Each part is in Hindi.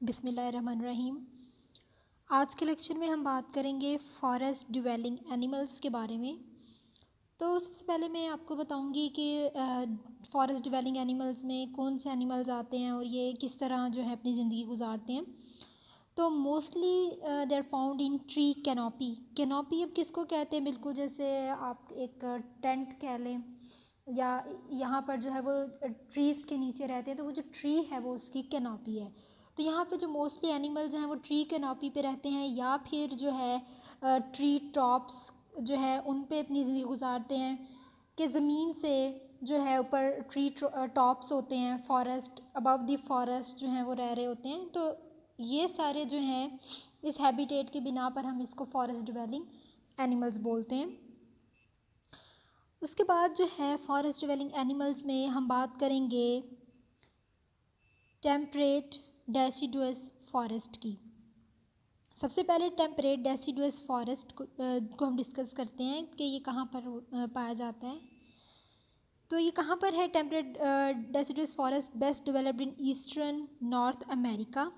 बिस्मिल्लाहिर्रहमानिर्रहीम। आज के लेक्चर में हम बात करेंगे फॉरेस्ट ड्वेलिंग एनिमल्स के बारे में। तो सबसे पहले मैं आपको बताऊंगी कि फॉरेस्ट ड्वेलिंग एनिमल्स में कौन से एनिमल्स आते हैं और ये किस तरह जो है अपनी ज़िंदगी गुजारते हैं। तो mostly they are found in tree canopy. Canopy अब किसको कहते हैं, बिल्कुल जैसे आप एक टेंट कह लें, या यहाँ पर जो है वो ट्रीज़ के नीचे रहते हैं, तो वो जो ट्री है वो उसकी कैनोपी है। तो यहाँ पे जो मोस्टली एनिमल्स हैं वो ट्री कैनोपी पे रहते हैं, या फिर जो है ट्री टॉप्स जो है उन पे अपनी ज़िंदगी गुजारते हैं, कि ज़मीन से जो है ऊपर ट्री टॉप्स होते हैं, फॉरेस्ट अबव द फॉरेस्ट जो हैं वो रह रहे होते हैं। तो ये सारे जो हैं इस हैबिटेट के बिना पर हम इसको फॉरेस्ट ड्वेलिंग एनिमल्स बोलते हैं। उसके बाद जो है फॉरेस्ट ड्वेलिंग एनिमल्स में हम बात करेंगे टेम्परेट डेसिडुअस फॉरेस्ट की। सबसे पहले टेम्परेट डेसिडुअस फॉरेस्ट को हम डिस्कस करते हैं कि ये कहाँ पर पाया जाता है। तो ये कहाँ पर है temperate deciduous forest? Best developed in eastern north America.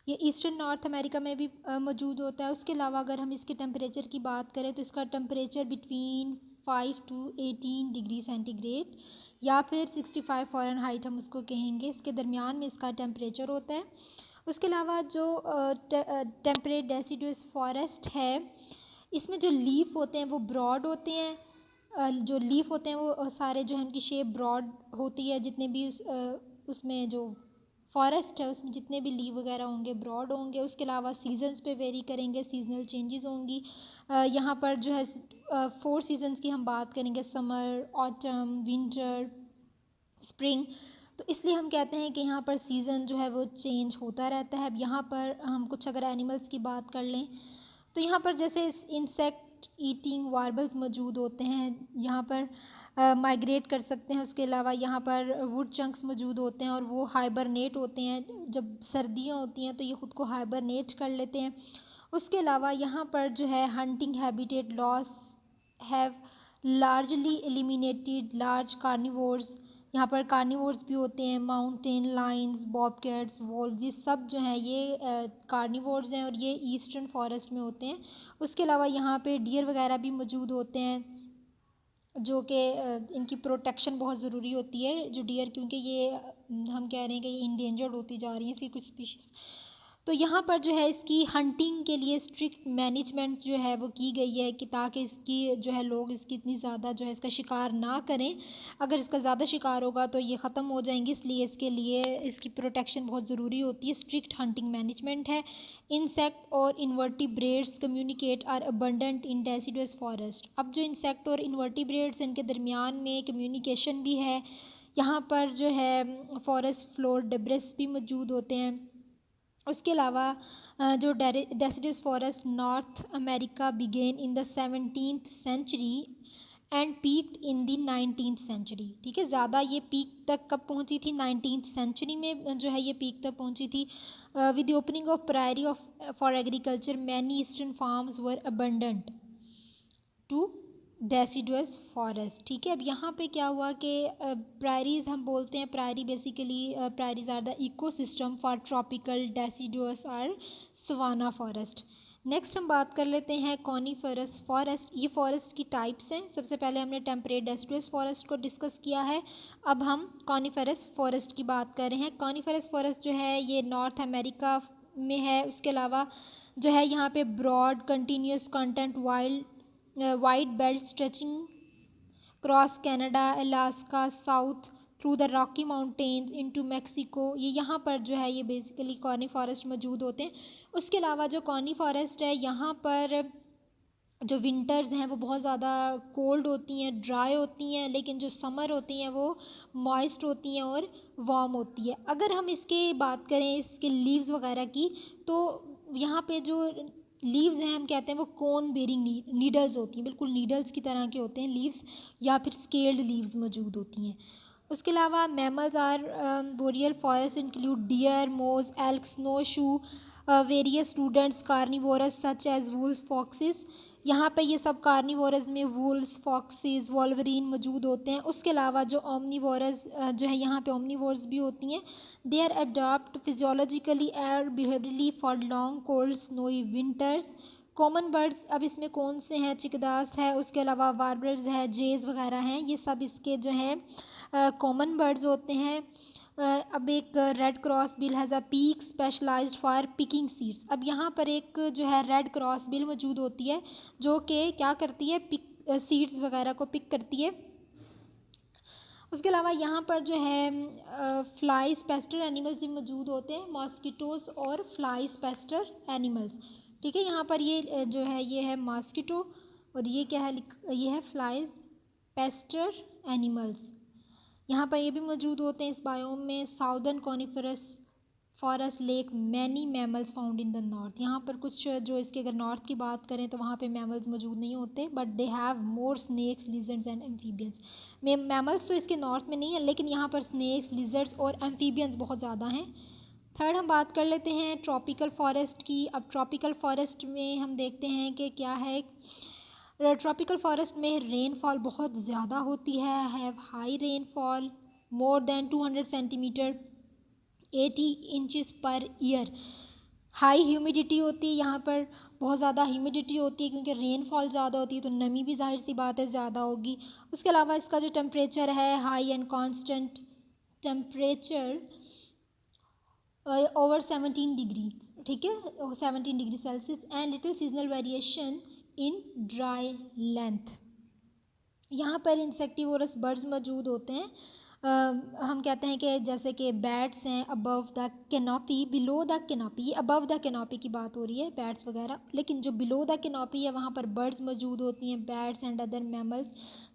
ये ईस्टर्न नॉर्थ अमेरिका में भी मौजूद होता है। उसके अलावा अगर हम इसके टेम्परेचर की बात करें तो इसका temperature between 5 to 18 degree centigrade या फिर 65 फ़ारेनहाइट हम उसको कहेंगे, इसके दरमियान में इसका टेम्परेचर होता है। उसके अलावा जो टेम्परेट डेसिडुअस फॉरेस्ट है, इसमें जो लीफ होते हैं वो ब्रॉड होते हैं। जो लीफ होते हैं वो सारे जो है उनकी शेप ब्रॉड होती है। जितने भी उसमें जो फॉरेस्ट है उसमें जितने भी लीव वगैरह होंगे ब्रॉड होंगे। उसके अलावा सीजन्स पे वेरी करेंगे, सीजनल चेंजेस होंगी। यहाँ पर जो है 4 सीजन्स की हम बात करेंगे, समर, ऑटम, विंटर, स्प्रिंग। तो इसलिए हम कहते हैं कि यहाँ पर सीज़न जो है वो चेंज होता रहता है। अब यहाँ पर हम कुछ अगर एनिमल्स की बात कर लें तो यहाँ पर जैसे इंसेक्ट ईटिंग वार्बल्स मौजूद होते हैं, यहाँ पर माइग्रेट कर सकते हैं। उसके अलावा यहाँ पर वुड चंक्स मौजूद होते हैं और वो हाइबरनेट होते हैं। जब सर्दियाँ होती हैं तो ये ख़ुद को हाइबरनेट कर लेते हैं। उसके अलावा यहाँ पर जो है hunting habitat loss have largely eliminated large carnivores. यहाँ पर कार्निवोर्स भी होते हैं, माउंटेन लायंस, बॉबकैट्स, वोल्व्स, ये सब जो हैं ये कार्निवोर्स हैं और ये ईस्टर्न फॉरेस्ट में होते हैं। उसके अलावा यहाँ पे डियर वगैरह भी मौजूद होते हैं, जो कि इनकी प्रोटेक्शन बहुत ज़रूरी होती है, जो डियर, क्योंकि ये हम कह रहे हैं कि ये इंडेंजर्ड होती जा रही हैं इसकी कुछ स्पीशीज़। तो यहाँ पर जो है इसकी हंटिंग के लिए स्ट्रिक्ट मैनेजमेंट जो है वो की गई है, कि ताकि इसकी जो है लोग इसकी इतनी ज़्यादा जो है इसका शिकार ना करें। अगर इसका ज़्यादा शिकार होगा तो ये ख़त्म हो जाएंगी, इसलिए इसके लिए इसकी प्रोटेक्शन बहुत ज़रूरी होती है। स्ट्रिक्ट हंटिंग मैनेजमेंट है। इंसेक्ट और invertebrates communicate are abundant in deciduous forest. अब जो इंसेक्ट और इन्वर्टिब्रेट्स इनके दरमियान में कम्युनिकेशन भी है। यहाँ पर जो है फॉरेस्ट फ्लोर डेब्रिस भी मौजूद होते हैं। उसके अलावा जो deciduous forest North America began in the 17th century and peaked in the 19th century. ठीक है, ज़्यादा ये पीक तक कब पहुंची थी? 19th सेंचुरी में जो है ये पीक तक पहुंची थी। With the opening of prairie of for agriculture many eastern farms were abundant to deciduous forest. ठीक है, अब यहाँ पे क्या हुआ कि प्रायरीज हम बोलते हैं, prairie basically prairies are the ecosystem for tropical deciduous are savanna forest. Next हम बात कर लेते हैं कॉनिफरस फॉरेस्ट। ये फॉरेस्ट की टाइप्स हैं। सबसे पहले हमने टेम्परेट डेसिडुअस फॉरेस्ट को डिस्कस किया है, अब हम कॉनिफरस फॉरेस्ट की बात कर रहे हैं। कॉनिफरस फॉरेस्ट जो है ये नॉर्थ अमेरिका में है। उसके अलावा जो है यहाँ पे broad continuous content wide belt stretching cross Canada, Alaska, south through the Rocky Mountains into Mexico. ये यहाँ पर जो है ये बेसिकली कॉनी फॉरेस्ट मौजूद होते हैं। उसके अलावा जो कॉनी फॉरेस्ट है यहाँ पर जो विंटर्स हैं वो बहुत ज़्यादा कोल्ड होती हैं, ड्राई होती हैं, लेकिन जो समर होती हैं वो मॉइस्ट होती हैं और वार्म होती है। अगर हम इसके बात करें इसके लीव्स वगैरह की, तो यहाँ पे जो लीव्स हैं हम कहते हैं वो कोन बेरिंग नीडल्स होती हैं, बिल्कुल नीडल्स की तरह के होते हैं लीव्स, या फिर स्केल्ड लीव्स मौजूद होती हैं। उसके अलावा mammals are boreal forest include deer, moose, elk, snow shoe, various students carnivorous such as wolves, foxes. यहाँ पे ये सब कार्निवोरस में वुल्स, फॉक्सेस, वॉल्वरीन मौजूद होते हैं। उसके अलावा जो ओमनीवोरस जो है यहाँ पे ओमनीवोर्स भी होती हैं। दे आर अडॉप्ट फिजियोलॉजिकली और behaviourally for long cold snowy winters. Common birds अब इसमें कौन से हैं? चिकदास है, उसके अलावा वार्बलर्स है, जेज वगैरह हैं, ये सब इसके जो हैं कॉमन बर्ड्स होते हैं। अब एक red crossbill has a peak specialised for picking seeds. अब यहाँ पर एक जो है रेड क्रॉस बिल मौजूद होती है जो कि क्या करती है? पिक सीड्स वगैरह को पिक करती है। उसके अलावा यहाँ पर जो है फ्लाई स्पेस्टर एनिमल्स भी मौजूद होते हैं, मॉस्किटोज़ और फ्लाई स्पेस्टर एनिमल्स। ठीक है, यहाँ पर ये जो है ये है मॉस्किटो और ये क्या है? ये है फ्लाई पेस्टर एनिमल्स। यहाँ पर ये भी मौजूद होते हैं इस बायोम में। Southern coniferous forest lake many mammals found in the north. यहाँ पर कुछ जो इसके अगर नॉर्थ की बात करें तो वहाँ पे मैमल्स मौजूद नहीं होते, but they have more snakes, lizards and amphibians. Mammals तो इसके नॉर्थ में नहीं है, लेकिन यहाँ पर स्नेक्स, लिजर्ड्स और एम्फीबियंस बहुत ज़्यादा हैं। थर्ड हम बात कर लेते हैं ट्रॉपिकल फॉरेस्ट की। अब ट्रॉपिकल फॉरेस्ट में हम देखते हैं कि क्या है। ट्रॉपिकल फॉरेस्ट में रेनफॉल बहुत ज़्यादा होती है, have high rainfall more than 200 centimetre 80 inches per year. High humidity होती है, यहाँ पर बहुत ज़्यादा ह्यूमिडिटी होती है क्योंकि रेनफॉल ज़्यादा होती है, तो नमी भी जाहिर सी बात है ज़्यादा होगी। उसके अलावा इसका जो टेम्परेचर है high and constant temperature over 17 degree, ठीक है, 17 degree Celsius and little seasonal variation in dry length. यहाँ पर इंसेक्टिवोरस बर्ड्स मौजूद होते हैं। हम कहते हैं कि जैसे कि बैट्स हैं above the canopy, below the canopy. ये अबव द कैनोपी की बात हो रही है, बैट्स वगैरह, लेकिन जो बिलो द कैनोपी है वहाँ पर बर्ड्स मौजूद होती हैं, बैट्स एंड अदर मैमल्स,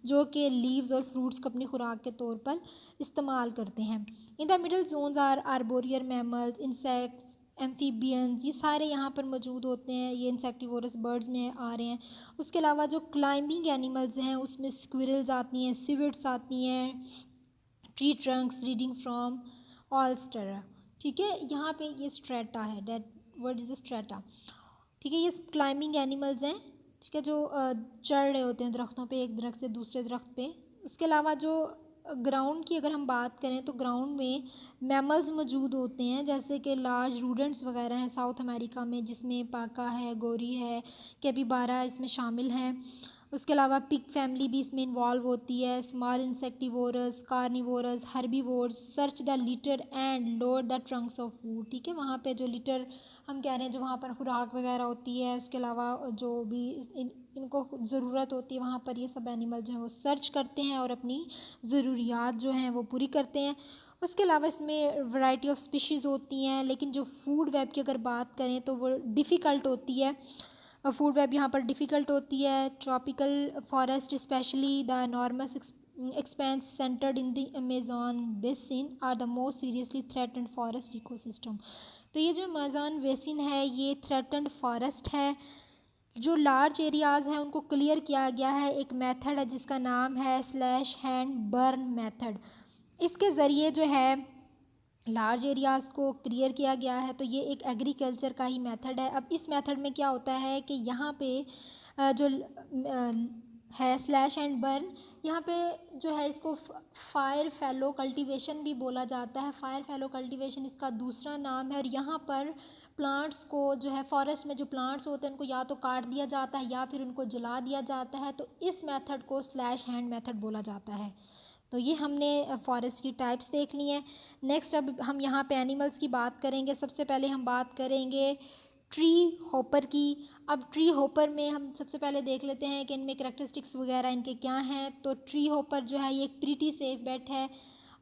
जो कि लीव्स और फ्रूट्स को अपनी खुराक के तौर पर इस्तेमाल करते हैं। In the middle zones are arboreal mammals, insects, amphibians, ये सारे यहाँ पर मौजूद होते हैं, ये इंसेक्टिवोरस बर्ड्स में आ रहे हैं। उसके अलावा जो क्लाइंबिंग एनिमल्स हैं उसमें स्क्विरल्स आती हैं, सिविट्स आती हैं, ट्री ट्रंक्स रीडिंग फ्रॉम ऑलस्टर। ठीक है, यहाँ पे ये स्ट्रेटा है, डेट वर्ड इज स्ट्रेटा। ठीक है, ये क्लाइंबिंग एनिमल्स हैं, ठीक है, जो चढ़ रहे होते हैं दरख्तों पे, एक दरख्त से दूसरे दरख्त पे। उसके अलावा जो ग्राउंड की अगर हम बात करें तो ग्राउंड में मैमल्स मौजूद होते हैं, जैसे कि लार्ज रूडेंट्स वगैरह हैं साउथ अमेरिका में, जिसमें पाका है, गोरी है, कैपिबारा इसमें शामिल हैं। उसके अलावा पिग फैमिली भी इसमें इन्वॉल्व होती है। Small insectivorous, carnivorous, herbivores search the litre and load the Trunks of food. ठीक है, वहाँ पे जो लिटर हम कह रहे हैं, जो वहाँ पर खुराक वगैरह होती है, उसके अलावा जो भी इनको ज़रूरत होती है, वहाँ पर ये सब एनिमल जो हैं वो सर्च करते हैं और अपनी ज़रूरियात जो हैं वो पूरी करते हैं। उसके अलावा इसमें वैरायटी ऑफ स्पीशीज़ होती हैं, लेकिन जो फूड वेब की अगर बात करें तो वो डिफ़िकल्ट होती है। फूड वेब यहाँ पर डिफ़िकल्ट होती है। Tropical forest specially the enormous expanse centred in the Amazon basin are the most seriously threatened forest ecosystem. तो ये जो अमेज़न बेसिन है ये थ्रेटन्ड फॉरेस्ट है। जो लार्ज एरियाज़ हैं उनको क्लियर किया गया है, एक मेथड है जिसका नाम है स्लैश हैंड बर्न मेथड। इसके ज़रिए जो है लार्ज एरियाज़ को क्लियर किया गया है, तो ये एक एग्रीकल्चर का ही मेथड है। अब इस मेथड में क्या होता है कि यहाँ पे जो है स्लैश एंड बर्न, यहाँ पे जो है इसको फायर फैलो कल्टीवेशन भी बोला जाता है। फायर फैलो कल्टीवेशन इसका दूसरा नाम है। और यहाँ पर प्लांट्स को जो है फॉरेस्ट में जो प्लांट्स होते हैं उनको या तो काट दिया जाता है या फिर उनको जला दिया जाता है, तो इस मेथड को स्लैश हैंड मेथड बोला जाता है। तो ये हमने फॉरेस्ट की टाइप्स देख ली हैं। नेक्स्ट अब हम यहाँ पे एनिमल्स की बात करेंगे। सबसे पहले हम बात करेंगे ट्री होपर की। अब ट्री होपर में हम सबसे पहले देख लेते हैं कि इनमें करैक्टरिस्टिक्स वगैरह इनके क्या हैं। तो ट्री होपर जो है ये एक प्रीटी सेफ बेट है।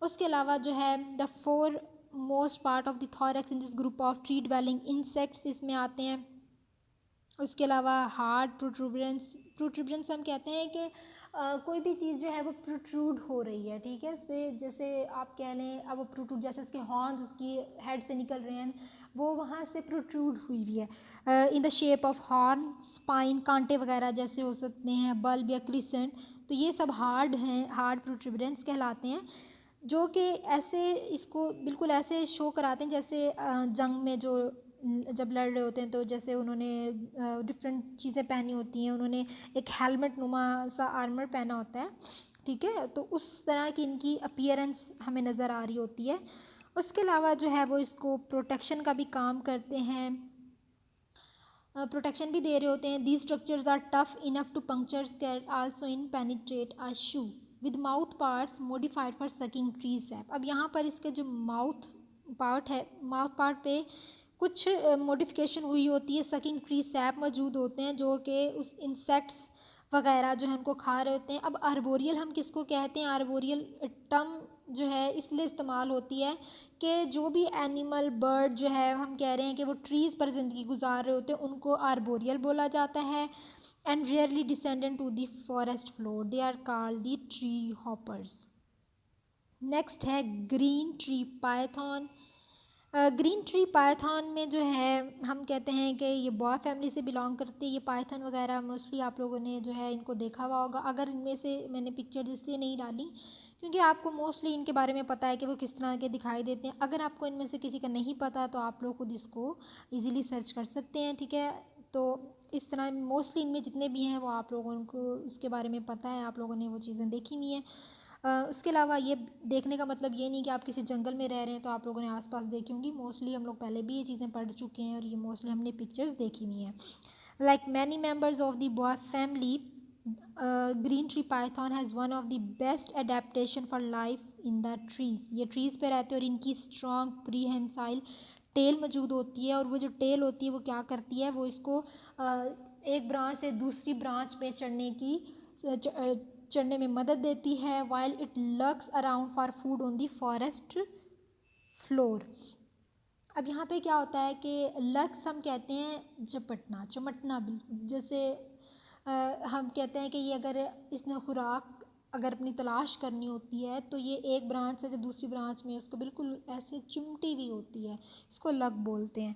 उसके अलावा जो है the fore most part of the thorax in this group of tree dwelling insects इसमें आते हैं। उसके अलावा हार्ड प्रोट्रूबरेंस हम कहते हैं कि कोई भी चीज़ जो है वो प्रोट्रूड हो रही है, ठीक है, उस पर जैसे आप कह लें अब वो प्रोट्रूड, जैसे उसके हॉर्न्स उसकी हेड से निकल रहे हैं, वो वहाँ से प्रोट्रूड हुई हुई है in the shape of horn, spine, कांटे वगैरह जैसे हो सकते हैं, बल्ब या क्रिसेंट। तो ये सब हार्ड हैं, हार्ड प्रोट्रूबरेंस कहलाते हैं, जो कि ऐसे इसको बिल्कुल ऐसे शो कराते हैं जैसे जंग में जो जब लड़ रहे होते हैं तो जैसे उन्होंने डिफरेंट चीज़ें पहनी होती हैं, उन्होंने एक हेलमेट नुमा सा आर्मर पहना होता है, ठीक है, तो उस तरह की इनकी अपीयरेंस हमें नज़र आ रही होती है। उसके अलावा जो है वो इसको प्रोटेक्शन का भी काम करते हैं, प्रोटेक्शन भी दे रहे होते हैं। These structures are tough enough to puncture scale also in penetrate a shoe with mouth parts modified for sucking tree sap. अब यहाँ पर इसके जो माउथ पार्ट है, माउथ पार्ट पे कुछ मॉडिफिकेशन हुई होती है, सकिंग ट्री सैप मौजूद होते हैं जो कि उस इंसेक्ट्स वगैरह जो है उनको खा रहे होते हैं। अब आर्बोरियल हम किसको कहते हैं? आर्बोरियल टर्म जो है इसलिए इस्तेमाल होती है कि जो भी एनिमल बर्ड जो है हम कह रहे हैं कि वो ट्रीज़ पर ज़िंदगी गुजार रहे होते हैं, उनको आर्बोरियल बोला जाता है। And rarely descendant to the forest floor, they are called the tree hoppers. Next है green tree python. Green tree python में जो है हम कहते हैं कि ये बॉय फैमिली से बिलोंग करते हैं। ये पाइथन वगैरह मोस्टली आप लोगों ने जो है इनको देखा हुआ होगा। अगर इनमें से मैंने पिक्चर इसलिए नहीं डाली क्योंकि आपको मोस्टली इनके बारे में पता है कि वो किस तरह के दिखाई देते हैं। अगर आपको इनमें से किसी का नहीं पता तो आप लोग खुद इसको ईज़िली सर्च कर सकते हैं, ठीक है। तो इस तरह मोस्टली इनमें जितने भी हैं वो आप लोगों को उसके बारे में पता है, आप लोगों ने वो चीज़ें देखी हुई हैं। उसके अलावा ये देखने का मतलब ये नहीं कि आप किसी जंगल में रह रहे हैं तो आप लोगों ने आसपास देखी होंगी। मोस्टली हम लोग पहले भी ये चीज़ें पढ़ चुके हैं और ये मोस्टली हमने पिक्चर्स देखी हुई हैं। Like many members of the boy family, green tree Python has one of the best adaptation for life in the trees. ये ट्रीज़ पे रहते हैं और इनकी स्ट्रॉन्ग प्रीहेंसाइल टेल मौजूद होती है। और वो जो टेल होती है वो क्या करती है, वो इसको एक ब्रांच से दूसरी ब्रांच पे चढ़ने में मदद देती है। While it lugs around for food on the forest floor. अब यहाँ पे क्या होता है कि लग्स हम कहते हैं झपटना, चमटना। जैसे हम कहते हैं कि ये अगर इसने खुराक अगर अपनी तलाश करनी होती है तो ये एक ब्रांच से जब दूसरी ब्रांच में उसको बिल्कुल ऐसे चिमटी हुई होती है, इसको लग बोलते हैं।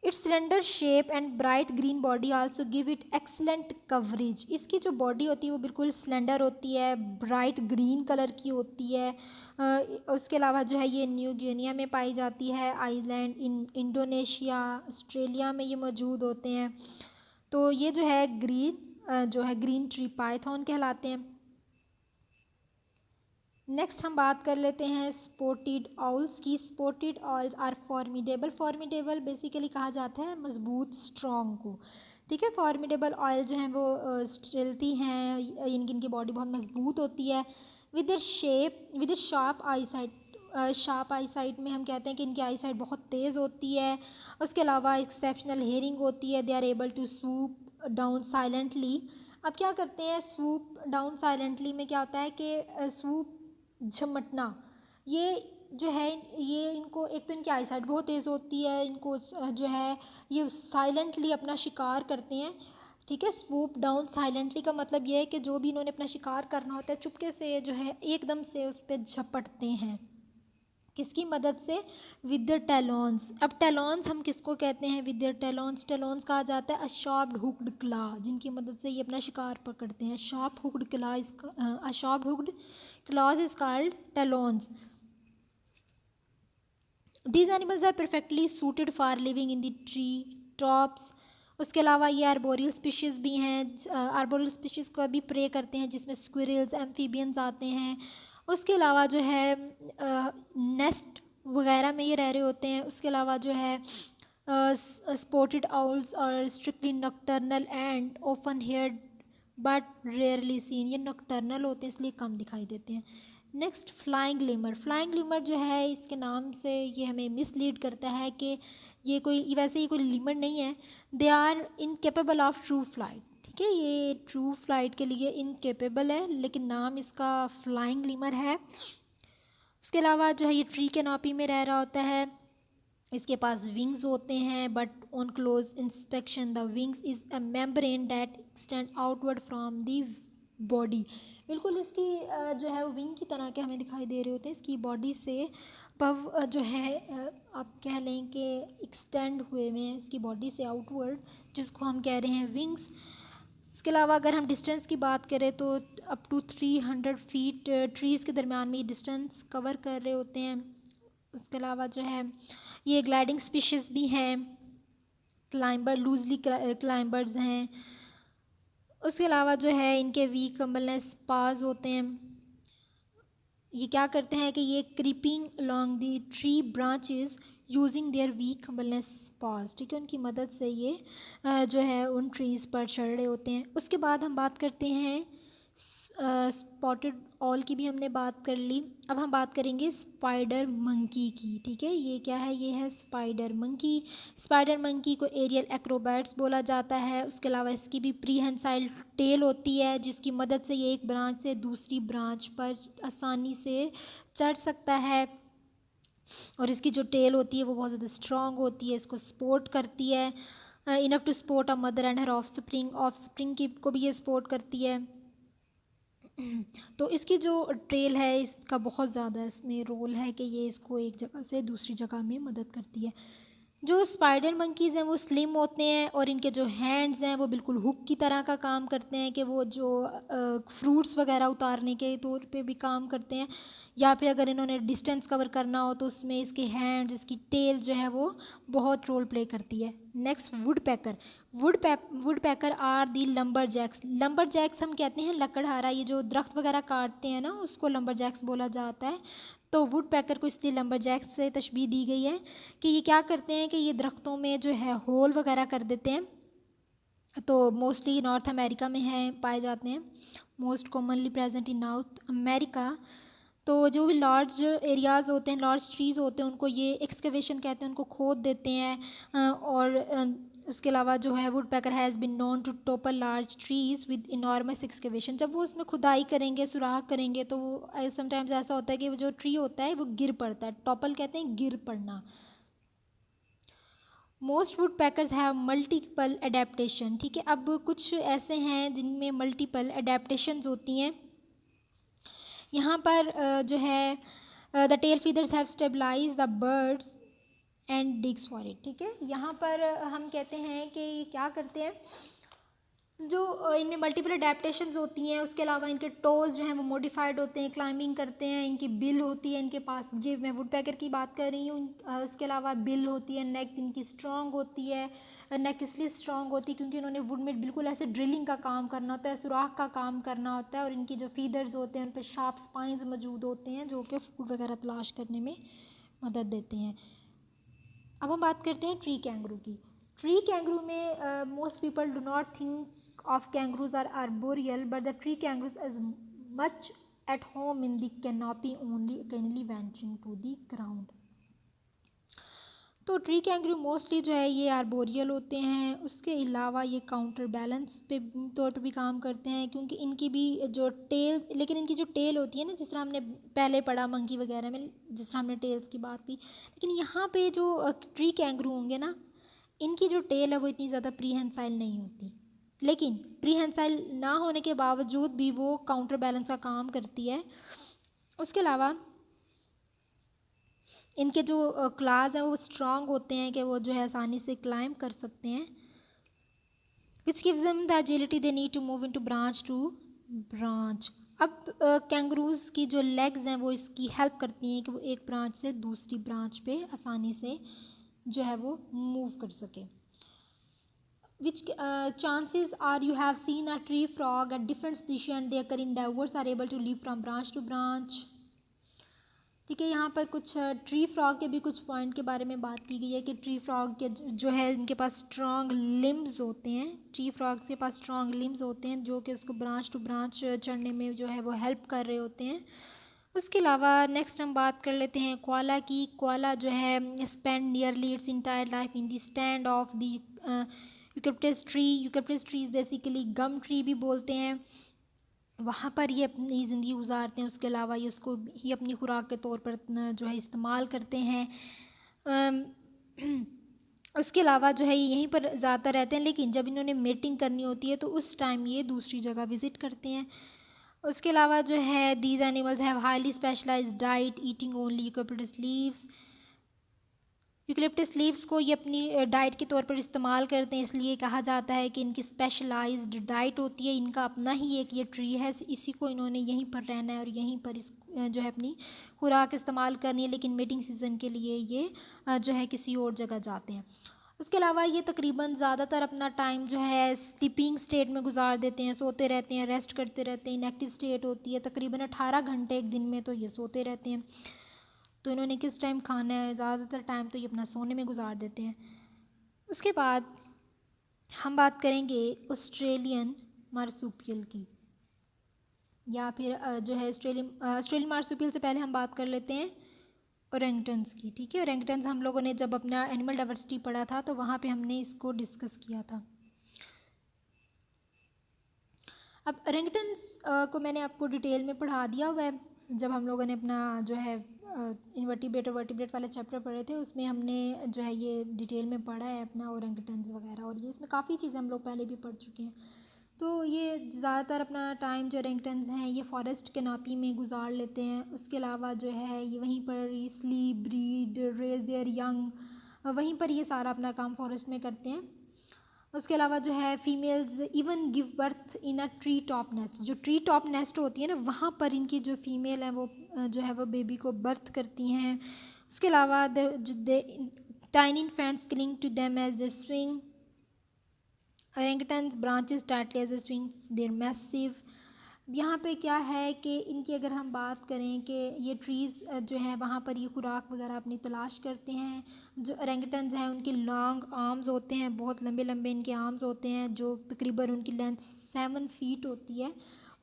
It's slender shape and bright green body also give it excellent coverage. इसकी जो बॉडी होती है वो बिल्कुल स्लेंडर होती है, ब्राइट ग्रीन कलर की होती है। उसके अलावा जो है ये न्यू गिनिया में पाई जाती है, आइलैंड इन इंडोनेशिया, ऑस्ट्रेलिया में ये मौजूद होते हैं। तो ये जो है ग्रीन ट्री पाइथन कहलाते हैं। नेक्स्ट हम बात कर लेते हैं स्पॉटेड ऑल्स की। Spotted owls are formidable. Formidable basically कहा जाता है मजबूत, स्ट्रॉन्ग को, ठीक है। फॉर्मिडेबल ऑयल जो हैं वो चलती हैं, इनकी बॉडी बहुत मजबूत होती है। With sharp I site. Sharp I site में हम कहते हैं कि इनकी आई साइट बहुत तेज़ होती है। उसके अलावा एक्सेप्शनल हेयरिंग होती है। They are able to swoop down silently. अब क्या करते हैं स्वूप डाउन साइलेंटली में? क्या होता है कि स्वूप झमटना, ये जो है ये इनको एक तो इनकी आई साइट बहुत तेज़ होती है, इनको जो है ये साइलेंटली अपना शिकार करते हैं, ठीक है। स्वूप डाउन साइलेंटली का मतलब ये है कि जो भी इन्होंने अपना शिकार करना होता है चुपके से जो है एकदम से उस पर झपटते हैं। किसकी मदद से? With the talons. अब टेलॉन्स हम किसको कहते हैं? With the टेलॉन्स। टेलॉन्स कहा जाता है अ शार्प हुक्ड क्ला, जिनकी मदद से ये अपना शिकार पकड़ते हैं। Sharp hooked claw a sharp hooked claws is called talons. These animals are perfectly suited for living in the tree tops. उसके अलावा ये आर्बोरियल स्पीशीज़ भी हैं। आर्बोरियल स्पीशीज़ को भी प्रे करते हैं जिसमें स्क्विरल्स, एम्फीबियंस आते हैं। उसके अलावा जो है नेस्ट वगैरह में ये रह रहे होते हैं। उसके अलावा जो है स्पॉटेड आउल्स और strictly nocturnal and open heard but rarely seen. ये नॉकटर्नल होते हैं इसलिए कम दिखाई देते हैं। Next flying lemur. Flying lemur जो है इसके नाम से ये हमें मिसलीड करता है कि ये कोई लिमर नहीं है। They are incapable of true flight, ठीक है। ये ट्रू फ्लाइट के लिए इनकेपेबल है लेकिन नाम इसका फ्लाइंग लेमर है। उसके अलावा जो है ये ट्री के नॉपी में रह रहा होता है। इसके पास विंग्स होते हैं but on close inspection the wings is a membrane that extend outward from the body. बिल्कुल इसकी जो है वो विंग की तरह के हमें दिखाई दे रहे होते हैं। इसकी बॉडी से पव जो है आप कह लें कि एक्सटेंड हुए हुए हैं इसकी बॉडी से आउटवर्ड, जिसको हम कह रहे हैं विंग्स। इसके अलावा अगर हम डिस्टेंस की बात करें तो अप टू 300 फीट ट्रीज़ के दरमियान में ये डिस्टेंस कवर कर रहे होते हैं। उसके अलावा जो है ये ग्लाइडिंग स्पीशीज़ भी हैं। क्लाइंबर लूजली क्लाइंबर्स हैं। उसके अलावा जो है इनके वीक हम्बलनेस पाज होते हैं। ये क्या करते हैं कि ये creeping along the tree branches using their week humbleness पाज, ठीक है, उनकी मदद से ये जो है उन ट्रीज़ पर चढ़ रहे होते हैं। उसके बाद हम बात करते हैं स्पॉटेड ऑल की, भी हमने बात कर ली। अब हम बात करेंगे स्पाइडर मंकी की, ठीक है। ये क्या है? ये है स्पाइडर मंकी। स्पाइडर मंकी को एरियल एक्रोबैट्स बोला जाता है। उसके अलावा इसकी भी प्रीहेंसाइल टेल होती है, जिसकी मदद से ये एक ब्रांच से दूसरी ब्रांच पर आसानी से चढ़ सकता है। और इसकी जो टेल होती है वो बहुत ज़्यादा स्ट्रॉन्ग होती है, इसको सपोर्ट करती है, enough to support a mother and her offspring की को भी ये सपोर्ट करती है। तो इसकी जो टेल है इसका बहुत ज़्यादा इसमें रोल है कि ये इसको एक जगह से दूसरी जगह में मदद करती है। जो स्पाइडर मंकीज़ हैं वो स्लिम होते हैं और इनके जो हैंड्स हैं वो बिल्कुल हुक की तरह का काम करते हैं, कि वो जो फ्रूट्स वगैरह उतारने के तौर पे भी काम करते हैं, या फिर अगर इन्होंने डिस्टेंस कवर करना हो तो उसमें इसके हैंड्स, इसकी टेल जो है वो बहुत रोल प्ले करती है। Next woodpecker. Woodpecker are the lumberjacks. Lumberjacks हम कहते हैं लकड़हारा, ये जो दरख्त वगैरह काटते हैं ना उसको लंबर जैक्स बोला जाता है। तो वुड पैकर को इसलिए लंबर जैक्स से तशबीह दी गई है कि ये क्या करते हैं कि ये दरख्तों में जो है होल वगैरह कर देते हैं। तो मोस्टली नॉर्थ अमेरिका में है पाए जाते हैं, most commonly present in north America. तो जो भी लार्ज एरियाज़ होते हैं, लार्ज ट्रीज़ होते हैं, उनको ये एक्सकवेशन कहते हैं, उनको खोद देते हैं। और उसके अलावा जो है woodpecker has been known to topple large trees with enormous excavation. जब वो उसमें खुदाई करेंगे, सुराख करेंगे, तो वो समटाइम्स ऐसा होता है कि वो जो ट्री होता है वो गिर पड़ता है। टॉपल कहते हैं गिर पड़ना। Most would packers have multiple adaptation, ठीक है। अब कुछ ऐसे हैं जिनमें मल्टीपल एडेप्टेशंस होती हैं। यहाँ पर जो है the tail feathers have stabilize the birds and digs for it, ठीक है। यहाँ पर हम कहते हैं कि क्या करते हैं, जो इनमें मल्टीपल अडेप्टेशंस होती हैं। उसके अलावा इनके टोज़ जो हैं वो मॉडिफाइड होते हैं, क्लाइंबिंग करते हैं। इनकी बिल होती है इनके पास, ये मैं वुड पैकर की बात कर रही हूँ। उसके अलावा बिल होती है, नेक इनकी स्ट्रॉन्ग होती है। नेक इसलिए स्ट्रॉन्ग होती है क्योंकि इन्होंने वुड में बिल्कुल ऐसे ड्रिलिंग का काम करना होता है, सुराख का काम करना होता है। और इनकी जो फीदर्स होते हैं उन पर शार्प स्पाइंस मौजूद होते हैं, जो कि फूड वगैरह तलाश करने में मदद देते हैं। अब हम बात करते हैं ट्री कैंगरू की। ट्री कैंगरू में most people do not think of kangaroos are arboreal, but the tree kangaroos is much at home in the canopy only occasionally venturing to the ground। तो ट्री कैंगरू मोस्टली जो है ये आर्बोरियल होते हैं। उसके अलावा ये काउंटर बैलेंस पे तौर पे भी काम करते हैं, क्योंकि इनकी भी जो टेल, लेकिन इनकी जो टेल होती है ना, जिस तरह हमने पहले पढ़ा मंकी वगैरह में, जिस तरह हमने टेल्स की बात की, लेकिन यहाँ पे जो ट्री कैंगरू होंगे ना, इनकी जो टेल है वो इतनी ज़्यादा प्रीहेंसाइल नहीं होती। लेकिन प्रीहेंसाइल ना होने के बावजूद भी वो काउंटर बैलेंस का काम करती है। उसके अलावा इनके जो क्लास हैं वो स्ट्रांग होते हैं, कि वो जो है आसानी से क्लाइंब कर सकते हैं। Which gives them the agility they need to move into branch to branch. अब कैंगरूज की जो लेग्स हैं वो इसकी हेल्प करती हैं कि वो एक ब्रांच से दूसरी ब्रांच पे आसानी से जो है वो मूव कर सके। Which chances are you have seen a tree frog at different species and they occur in diverse are able to live from branch to branch, ठीक है। यहाँ पर कुछ ट्री फ्रॉग के भी कुछ पॉइंट के बारे में बात की गई है कि ट्री फ्रॉग के जो है इनके पास स्ट्रॉन्ग लिम्स होते हैं। ट्री फ्रॉग्स के पास स्ट्रॉन्ग लिम्स होते हैं जो कि उसको ब्रांच टू ब्रांच चढ़ने में जो है वो हेल्प कर रहे होते हैं। उसके अलावा नेक्स्ट हम बात कर लेते हैं कोआला की। कोआला जो है spend nearly its entire life in the stand of the eucalyptus tree. Eucalyptus trees basically gum tree भी बोलते हैं, वहाँ पर ये अपनी ज़िंदगी गुजारते हैं। उसके अलावा ये उसको ही अपनी खुराक के तौर पर जो है इस्तेमाल करते हैं। उसके अलावा जो है ये यहीं पर ज़्यादा रहते हैं, लेकिन जब इन्होंने मेटिंग करनी होती है तो उस टाइम ये दूसरी जगह विज़िट करते हैं। उसके अलावा जो है these animals have highly specialized diet eating only eucalyptus leaves. Eucalyptus leaves को ये अपनी डाइट के तौर पर इस्तेमाल करते हैं, इसलिए कहा जाता है कि इनकी स्पेशलाइज्ड डाइट होती है। इनका अपना ही एक ये ट्री है, इसी को इन्होंने यहीं पर रहना है और यहीं पर इस जो है अपनी खुराक इस्तेमाल करनी है, लेकिन मीटिंग सीज़न के लिए ये जो है किसी और जगह जाते हैं। उसके अलावा ये तकरीबन ज़्यादातर अपना टाइम जो है स्लीपिंग स्टेट में गुजार देते हैं, सोते रहते हैं, रेस्ट करते रहते हैं, इनएक्टिव स्टेट होती है। तकरीबन 18 घंटे एक दिन में तो ये सोते रहते हैं। तो इन्होंने किस टाइम खाना है, ज़्यादातर टाइम तो ये अपना सोने में गुजार देते हैं। उसके बाद हम बात करेंगे ऑस्ट्रेलियन मार्सूपियल की, या फिर जो है ऑस्ट्रेलियन मार्सूपियल से पहले हम बात कर लेते हैं ओरेंगटन्स की। ठीक है, ओरेंगटन्स हम लोगों ने जब अपना एनिमल डाइवर्सिटी पढ़ा था तो वहाँ पे हमने इसको डिस्कस किया था। अब ओरेंगटन्स को मैंने आपको डिटेल में पढ़ा दिया हुआ है। जब हम लोगों ने अपना जो है इनवर्टिब्रेट और वर्टिब्रेट वाले चैप्टर पढ़े थे, उसमें हमने जो है ये डिटेल में पढ़ा है अपना ओरेंगटन्स वगैरह, और ये इसमें काफ़ी चीज़ें हम लोग पहले भी पढ़ चुके हैं। तो ये ज़्यादातर अपना टाइम जो ओरेंगटन्स हैं ये फॉरेस्ट कैनोपी में गुजार लेते हैं। उसके अलावा जो है ये वहीं पर sleep, breed, raise their young, वहीं पर ये सारा अपना काम फॉरेस्ट में करते हैं। उसके अलावा जो है females even give birth in a tree top nest. जो ट्री टॉप नेस्ट होती है ना, वहाँ पर इनकी जो फीमेल है वो जो है वो बेबी को बर्थ करती हैं। उसके अलावा the tiny infants cling to them as they swing. Orangutans branches tightly as they swing. They're massive. यहाँ पे क्या है कि इनकी अगर हम बात करें कि ये ट्रीज़ जो है वहाँ पर ये खुराक वगैरह अपनी तलाश करते हैं। जो ओरेंगटन्स हैं उनके लॉन्ग आर्म्स होते हैं, बहुत लंबे लंबे इनके आर्म्स होते हैं, जो तकरीबन उनकी लेंथ 7 फीट होती है,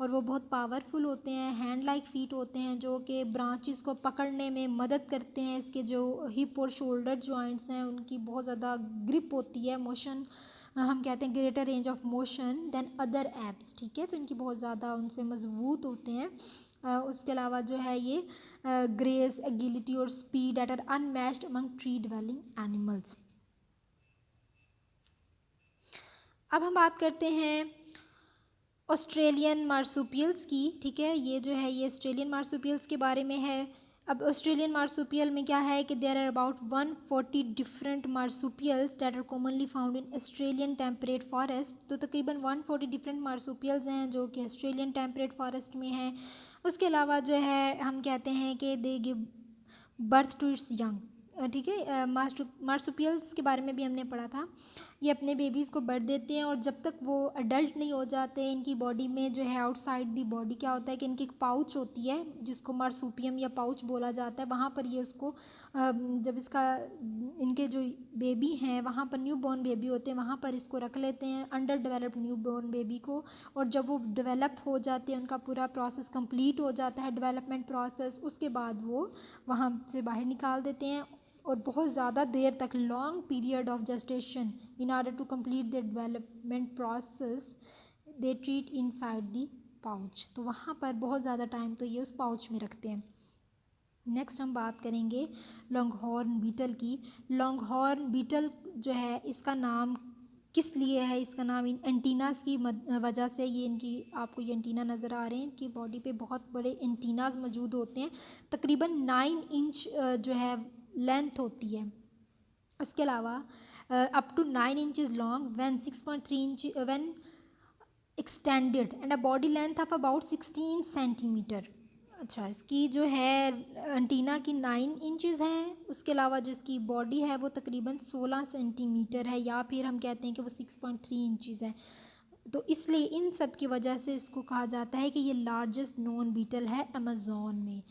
और वो बहुत पावरफुल होते हैं। हैंड लाइक फीट होते हैं जो कि ब्रांचेस को पकड़ने में मदद करते हैं। इसके जो हिप और शोल्डर जॉइंट्स हैं उनकी बहुत ज़्यादा ग्रिप होती है, मोशन हम कहते हैं greater range of motion than other apes. ठीक है, तो इनकी बहुत ज़्यादा उनसे मजबूत होते हैं। उसके अलावा जो है ये ग्रेस, एगिलिटी और speed at are unmatched among tree dwelling animals. अब हम बात करते हैं ऑस्ट्रेलियन मार्सूपियल्स की। ठीक है, ये जो है ये ऑस्ट्रेलियन मार्सूपियल्स के बारे में है। अब ऑस्ट्रेलियन मार्सूपियल में क्या है कि there are about 140 different marsupials that are commonly found in Australian temperate forest. तो तकरीबन 140 डिफरेंट मार्सूपियल्स हैं जो कि ऑस्ट्रेलियन टेम्परेट फॉरेस्ट में हैं। उसके अलावा जो है हम कहते हैं कि they give birth to its young. ठीक है, मार्सूपियल्स के बारे में भी हमने पढ़ा था। ये अपने बेबीज़ को बर्थ देते हैं, और जब तक वो अडल्ट नहीं हो जाते इनकी बॉडी में जो है आउटसाइड दी बॉडी क्या होता है कि इनकी एक पाउच होती है जिसको मार्सूपियम या पाउच बोला जाता है। वहाँ पर ये उसको जब इसका इनके जो बेबी हैं वहाँ पर न्यू बॉर्न बेबी होते हैं, वहाँ पर इसको रख लेते हैं under developed new born baby को। और जब वो डेवलप हो जाते हैं, उनका पूरा प्रोसेस कंप्लीट हो जाता है, डेवलपमेंट प्रोसेस, उसके बाद वो वहाँ से बाहर निकाल देते हैं। और बहुत ज़्यादा देर तक long period of gestation in order to complete the development process they treat inside the pouch. तो वहाँ पर बहुत ज़्यादा टाइम तो ये उस पाउच में रखते हैं। नेक्स्ट हम बात करेंगे लॉन्गहॉर्न बीटल की। लॉन्गहॉर्न बीटल जो है इसका नाम किस लिए है, इसका नाम इन एंटीनास की वजह से, ये इनकी आपको ये एंटीना नज़र आ रहे हैं, इनकी बॉडी पे बहुत बड़े एंटीनाज मौजूद होते हैं। तकरीबन 9 इंच जो है लेंथ होती है। उसके अलावा up to 9 inches long when 6.3 inch when extended and a body length of about 16 centimetre. अच्छा, इसकी जो है एंटीना की 9 इंचज़ है। उसके अलावा जो इसकी बॉडी है वो तकरीबन 16 सेंटीमीटर है, या फिर हम कहते हैं कि वो 6.3 इंचज़ है। तो इसलिए इन सब की वजह से इसको कहा जाता है कि ये लार्जेस्ट नोन बीटल है अमेज़ॉन में।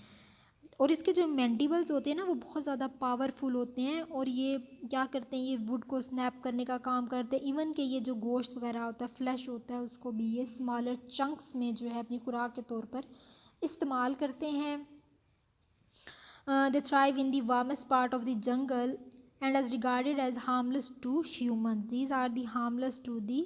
और इसके जो मैंडिबल्स होते हैं ना वो बहुत ज़्यादा पावरफुल होते हैं, और ये क्या करते हैं, ये वुड को स्नैप करने का काम करते हैं। इवन कि ये जो गोश्त वगैरह होता है, फ्लैश होता है, उसको भी ये स्मॉलर चंक्स में जो है अपनी खुराक के तौर पर इस्तेमाल करते हैं। They thrive in the warmest part of the jungle and as regarded as harmless to human. These are the harmless to the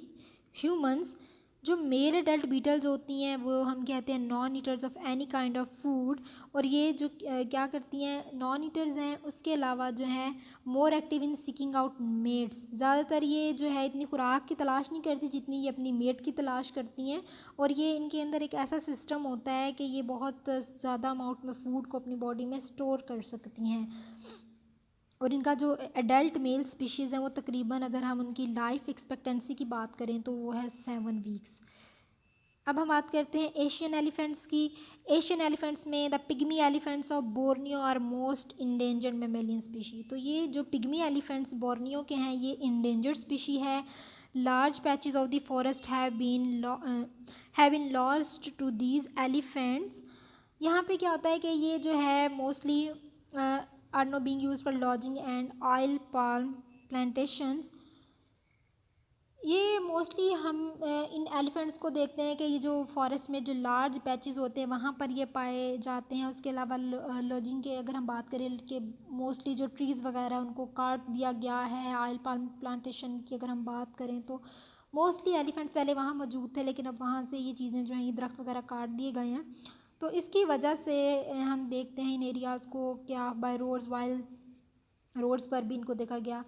humans. जो मेल एडल्ट बीटल्स होती हैं वो हम कहते हैं non eaters of any kind of food. और ये जो क्या करती हैं, नॉन ईटर्स हैं। उसके अलावा जो है more active in seeking out mates. ज़्यादातर ये जो है इतनी खुराक की तलाश नहीं करती जितनी ये अपनी मेट की तलाश करती हैं। और ये इनके अंदर एक ऐसा सिस्टम होता है कि ये बहुत ज़्यादा अमाउंट में फ़ूड को अपनी बॉडी में स्टोर कर सकती हैं। और इनका जो एडल्ट मेल स्पीशीज़ हैं वो तकरीबन अगर हम उनकी लाइफ एक्सपेक्टेंसी की बात करें तो वो है 7 वीक्स। अब हम बात करते हैं एशियन एलिफेंट्स की। एशियन एलिफेंट्स में the pygmy elephants of Borneo are most endangered mammalian species. तो ये जो पिग्मी एलिफेंट्स बोर्नियो के हैं ये इंडेंजर्ड स्पीशी है। Large patches of the forest have been lost to these elephants. यहाँ पे क्या होता है कि ये जो है mostly are no being used for logging and oil palm plantations. ये मोस्टली हम इन एलिफेंट्स को देखते हैं कि ये जो फॉरेस्ट में जो लार्ज पैचेस होते हैं वहाँ पर ये पाए जाते हैं। उसके अलावा लॉजिंग के अगर हम बात करें कि मोस्टली जो ट्रीज़ वगैरह उनको काट दिया गया है। ऑयल पाल्म प्लांटेशन की अगर हम बात करें तो मोस्टली एलिफेंट्स पहले वहाँ मौजूद थे, लेकिन अब वहाँ से ये चीज़ें जो हैं ये दरख्त वगैरह काट दिए गए हैं। तो इसकी वजह से हम देखते हैं इन एरियाज़ को क्या बाय रोड्स, वाइल रोड्स पर भी इनको देखा गया।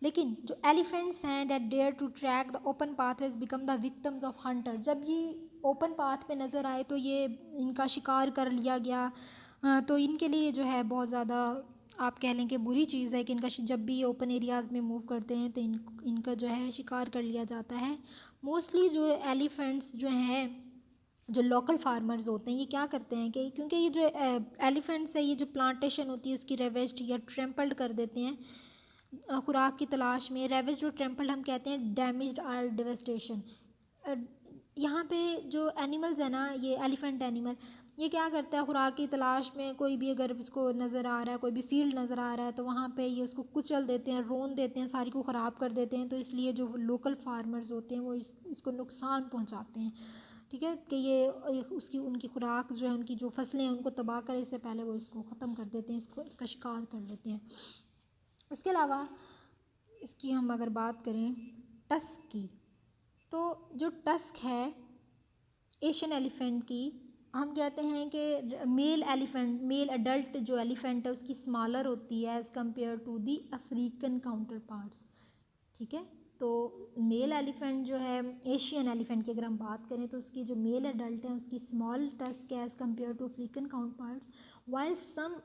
लेकिन जो एलिफेंट्स हैं that dare to track the open pathways become the victims of hunter. जब ये ओपन पाथ पे नज़र आए तो ये इनका शिकार कर लिया गया। तो इनके लिए जो है बहुत ज़्यादा आप कह लें कि बुरी चीज़ है कि इनका जब भी ये ओपन एरियाज़ में मूव करते हैं तो इनका जो है शिकार कर लिया जाता है। मोस्टली जो एलिफेंट्स जो हैं जो लोकल फार्मर्स होते हैं ये क्या करते हैं कि क्योंकि ये जो एलिफेंट्स है ये जो प्लांटेशन होती है उसकी रेवेस्ट या ट्रैम्पल्ड कर देते हैं खुराक की तलाश में। रेवेस्ट और ट्रैम्पल्ड हम कहते हैं डैमेज्ड और डिवेस्टेशन। यहाँ पे जो एनिमल्स है ना ये एलिफेंट एनिमल ये क्या करता है खुराक की तलाश में कोई भी अगर उसको नज़र आ रहा है, कोई भी फील्ड नज़र आ रहा है तो वहाँ पे ये उसको कुचल देते हैं, रोन देते हैं, सारी को ख़राब कर देते हैं। तो इसलिए जो लोकल फार्मर्स होते हैं वो इसको नुकसान पहुँचाते हैं। ठीक है कि ये उसकी उनकी खुराक जो है उनकी जो फसलें हैं उनको तबाह करे इससे पहले वो इसको ख़त्म कर देते हैं, इसका शिकार कर लेते हैं। इसके अलावा इसकी हम अगर बात करें टस्क की, तो जो टस्क है एशियन एलिफेंट की हम कहते हैं कि मेल अडल्ट जो एलिफेंट है उसकी स्मॉलर होती है as compare to the African counterparts. ठीक है, तो मेल एलिफेंट जो है एशियन एलिफेंट की अगर हम बात करें तो उसकी जो मेल एडल्ट है उसकी स्मॉल टस्क है as compare to African counterparts, while some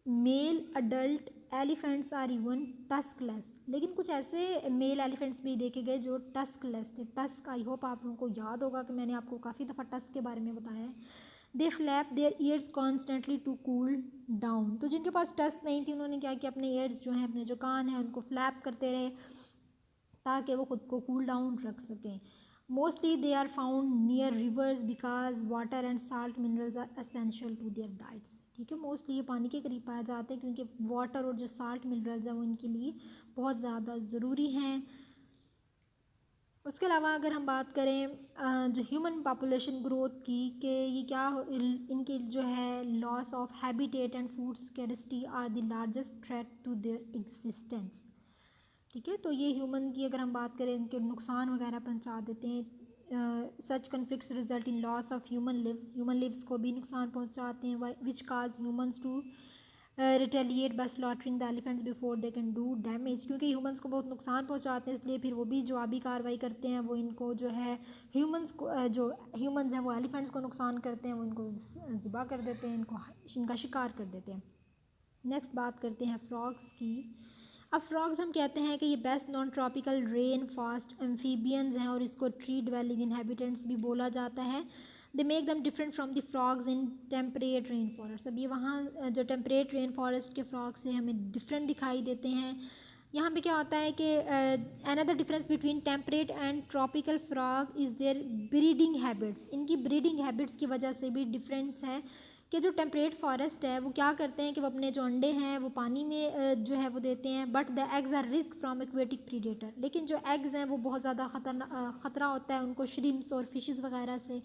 male adult elephants are even tuskless. लेकिन कुछ ऐसे मेल एलिफेंट्स भी देखे गए जो टस्कलेस थे। टस्क आई होप आप लोगों को याद होगा कि मैंने आपको काफ़ी दफ़ा टस्क के बारे में बताया है। They flap their ears constantly to cool down. तो जिनके पास टस्क नहीं थी उन्होंने क्या किया अपने ईयर्स जो हैं अपने जो कान हैं उनको फ्लैप करते रहे ताकि वो खुद को कूल डाउन रख सकें। Mostly they are found near rivers because water and salt minerals are essential to their diets. ठीक है, मोस्टली ये पानी के करीब पाए जाते हैं क्योंकि वाटर और जो साल्ट मिनरल्स हैं वो इनके लिए बहुत ज़्यादा ज़रूरी हैं। उसके अलावा अगर हम बात करें जो ह्यूमन पॉपुलेशन ग्रोथ की कि ये क्या इनकी जो है loss of habitat and food scarcity are the largest threat to their existence. ठीक है, तो ये ह्यूमन की अगर हम बात करें इनके नुकसान वगैरह पहुंचा देते हैं। Such conflicts result in loss of human lives को भी नुकसान पहुंचाते हैं which cause humans to retaliate by slaughtering the elephants before they can do damage. क्योंकि ह्यूमंस को बहुत नुकसान पहुंचाते हैं इसलिए फिर वो भी जवाबी कार्रवाई करते हैं। वो इनको जो है ह्यूमंस को जो ह्यूमंस हैं वो एलिफेंट्स को नुकसान करते हैं, वो इनको ज़िबा कर देते हैं, इनका शिकार कर देते हैं। नेक्स्ट बात करते हैं फ्रॉग्स की। अब फ्रॉग्स हम कहते हैं कि ये best non tropical rain fast amphibians हैं और इसको ट्री ड्वेलिंग इनहेबिटेंट्स भी बोला जाता है। They make them different from the frogs in temperate rain forest. अब ये वहाँ जो टेम्परेट रेन फॉरेस्ट के फ्रॉग से हमें डिफरेंट दिखाई देते हैं। यहाँ पे क्या होता है कि another difference between temperate and tropical frog is their breeding habits. इनकी ब्रीडिंग हैबिट्स की वजह से भी डिफरेंस है कि जो टेम्परेट फॉरेस्ट है वो क्या करते हैं कि वो अपने जो अंडे हैं वो पानी में जो है वो देते हैं, but the eggs are risk from aquatic predator. लेकिन जो एग्स हैं वो बहुत ज़्यादा ख़तरा होता है उनको श्रिम्प्स और फिशेस वगैरह से।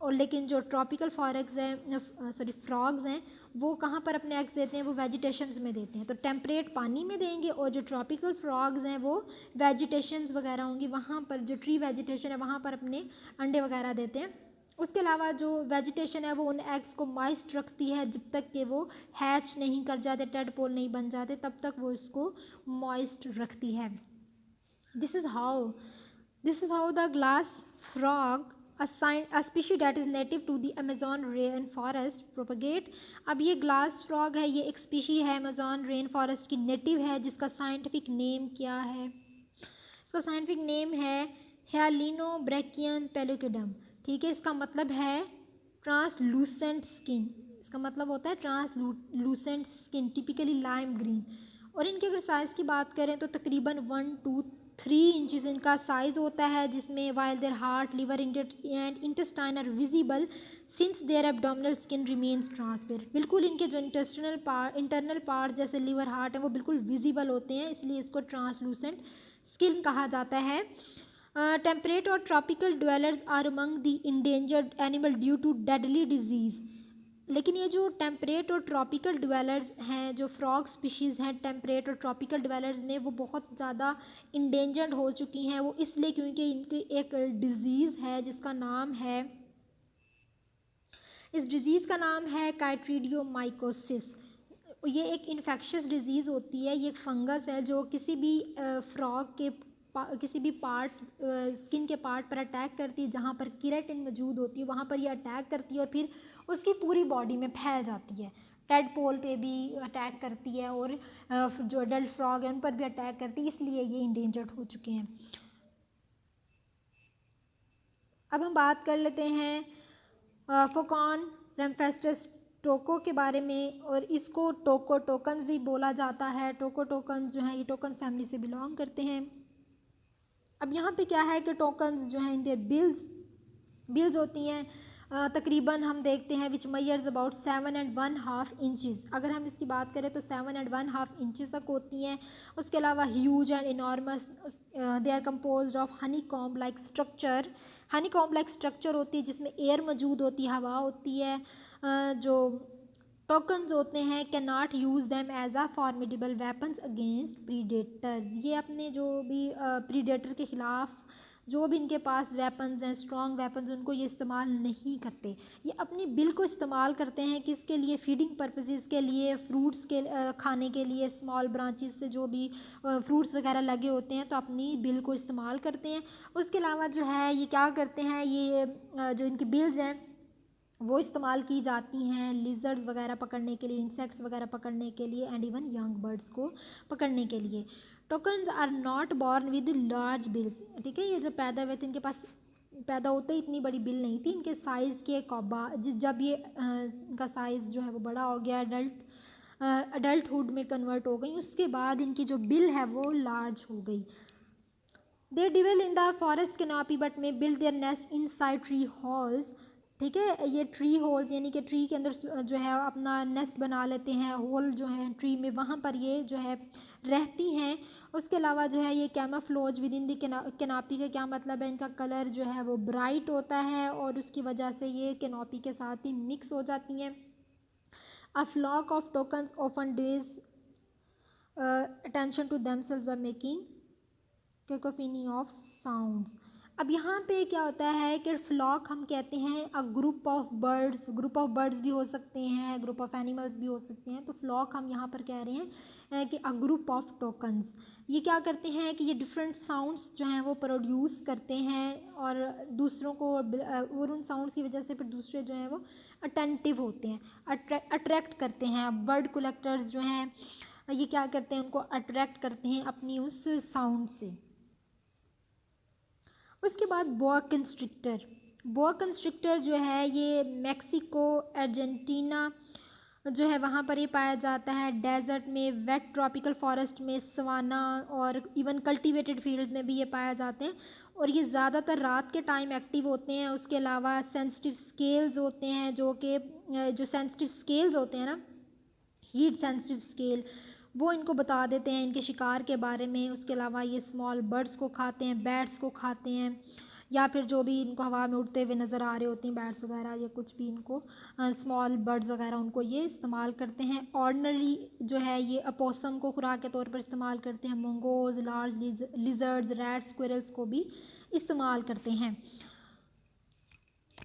और लेकिन जो ट्रॉपिकल फ्रॉग्स हैं वो कहाँ पर अपने एग्स देते हैं, वो वेजिटेशंस में देते हैं। तो टेम्परेट पानी में देंगे और जो ट्रॉपिकल फ्रॉग्स हैं वो वेजिटेशंस वगैरह होंगी वहाँ पर जो ट्री वेजिटेशन है वहाँ पर अपने अंडे वगैरह देते हैं। उसके अलावा जो वेजिटेशन है वो उन एग्स को मॉइस्ट रखती है जब तक कि वो हैच नहीं कर जाते, टेडपोल नहीं बन जाते, तब तक वो इसको मॉइस्ट रखती है। This is how the glass frog a species that is native to the Amazon rain forest propagate। अब ये ग्लास फ्रॉग है, ये एक स्पीशी है अमेजोन रेन फॉरेस्ट की नेटिव है जिसका साइंटिफिक नेम क्या है? इसका साइंटिफिक नेम है हेलिनोब्रैकियम पेलुकिडम। ठीक है, इसका मतलब है ट्रांसलूसेंट स्किन, इसका मतलब होता है translucent skin, typically lime green. और इनके अगर साइज़ की बात करें तो तकरीबन 1 to 3 इंचज़ इनका साइज़ होता है, जिसमें while their heart, liver and intestine are visible since their abdominal skin remains transparent. बिल्कुल इनके जो इंटरनल पार्ट जैसे लिवर, हार्ट है वो बिल्कुल विजिबल होते हैं, इसलिए इसको ट्रांसलूसेंट स्किन कहा जाता है। टेम्परेट और tropical dwellers are among the endangered animal due to deadly disease. लेकिन ये जो टेम्परेट और ट्रॉपिकल ड्वेलर्स हैं, जो फ्रॉग स्पीशीज़ हैं टेम्परेट और ट्रॉपिकल ड्वेलर्स में, वो बहुत ज़्यादा इंडेंजर्ड हो चुकी हैं। वो इसलिए क्योंकि इनकी एक डिज़ीज़ है जिसका नाम है, इस डिज़ीज़ का नाम है काइट्रीडियोमाइकोसिस। ये एक इन्फेक्शियस डिज़ीज़ होती है, ये एक फंगस है जो किसी भी फ्रॉग के किसी भी पार्ट स्किन के पार्ट पर अटैक करती है, जहाँ पर केराटिन मौजूद होती है वहाँ पर ये अटैक करती है और फिर उसकी पूरी बॉडी में फैल जाती है। टेडपोल पे भी अटैक करती है और जो अडल्ट फ्रॉग है उन पर भी अटैक करती है, इसलिए ये इंडेंजर्ड हो चुके हैं। अब हम बात कर लेते हैं फोकॉन रेम्फेस्टस टोको के बारे में, और इसको टोको टोकन्स भी बोला जाता है। टोको टोकन्स जो हैं ये टोकन्स फैमिली से बिलोंग करते हैं। अब यहाँ पे क्या है कि टोकन्स जो हैं इनके बिल्स होती हैं तकरीबन हम देखते हैं विच मेजर्स अबाउट 7.1/2 इंचज़। अगर हम इसकी बात करें तो 7.1/2 इंचज़ तक होती हैं। उसके अलावा huge and enormous, they are composed of honeycomb like structure. Honeycomb like structure होती है जिसमें एयर मौजूद होती है, हवा होती है। जो टोकन्स होते हैं can not use them as a formidable weapons against predators. ये अपने जो भी प्रीडेटर के ख़िलाफ़ जो भी इनके पास वेपन्स हैं, स्ट्रॉन्ग वेपन्स, उनको ये इस्तेमाल नहीं करते। ये अपनी बिल को इस्तेमाल करते हैं किसके लिए, फीडिंग पर्पसेस के लिए, फ्रूट्स के खाने के लिए। स्मॉल ब्रांचेस से जो भी फ्रूट्स वगैरह लगे होते हैं तो अपनी बिल को इस्तेमाल करते हैं। उसके अलावा जो है ये क्या करते हैं, ये जो इनकी बिल्स हैं वो इस्तेमाल की जाती हैं लिजर्ड्स वगैरह पकड़ने के लिए, इंसेक्ट्स वगैरह पकड़ने के लिए, एंड इवन यंग बर्ड्स को पकड़ने के लिए। Toucans are not born with large bills, ठीक है, ये जब पैदा हुए थे इनके पास पैदा होते ही इतनी बड़ी बिल नहीं थी। इनके साइज़ के जब ये इनका साइज़ जो है वो बड़ा हो गया, अडल्टहुड में कन्वर्ट हो गई, उसके बाद इनकी जो बिल है वो लार्ज हो गई। They dwell in the forest canopy but में build their nest inside tree holes, ठीक है। ये ट्री होल्स यानी कि ट्री के अंदर जो है अपना नेस्ट बना लेते हैं, होल जो है ट्री में, वहाँ पर ये जो है रहती हैं। उसके अलावा जो है ये camouflage with in the canopy का क्या मतलब है, इनका कलर जो है वो ब्राइट होता है और उसकी वजह से ये कैनोपी के साथ ही मिक्स हो जाती हैं। A flock of toucans often draws attention to themselves by making cacophony of sounds. अब यहाँ पे क्या होता है कि फ्लॉक हम कहते हैं अ ग्रुप ऑफ बर्ड्स भी हो सकते हैं, ग्रुप ऑफ एनिमल्स भी हो सकते हैं। तो फ्लॉक हम यहाँ पर कह रहे हैं कि अ ग्रुप ऑफ टोकन्स। ये क्या करते हैं कि ये डिफरेंट साउंड्स जो हैं वो प्रोड्यूस करते हैं और दूसरों को और उन साउंड्स की वजह से फिर दूसरे जो हैं वो अटेंटिव होते हैं, अट्रैक्ट करते हैं। बर्ड कलेक्टर्स जो हैं ये क्या करते हैं, उनको अट्रैक्ट करते हैं अपनी उस साउंड से। उसके बाद बोआ कंस्ट्रिक्टर जो है ये मैक्सिको, अर्जेंटीना जो है वहाँ पर ये पाया जाता है। डेजर्ट में, वेट ट्रॉपिकल फॉरेस्ट में, सवाना और इवन कल्टीवेटेड फील्ड्स में भी ये पाए जाते हैं और ये ज़्यादातर रात के टाइम एक्टिव होते हैं। उसके अलावा सेंसिटिव स्केल्स होते हैं जो सेंसिटिव स्केल्स होते हैं ना, हीट सेंसिटिव स्केल, वो इनको बता देते हैं इनके शिकार के बारे में। उसके अलावा ये स्मॉल बर्ड्स को खाते हैं, बैट्स को खाते हैं, या फिर जो भी इनको हवा में उड़ते हुए नज़र आ रहे होते हैं बैट्स वगैरह या कुछ भी, इनको स्मॉल बर्ड्स वगैरह उनको ये इस्तेमाल करते हैं। ऑर्डिनरी जो है ये अपोसम को खुराक के तौर पर इस्तेमाल करते हैं। मंगोज, लार्ज लिजर्ड्स, रैट्स, स्क्विरल्स को भी इस्तेमाल करते हैं।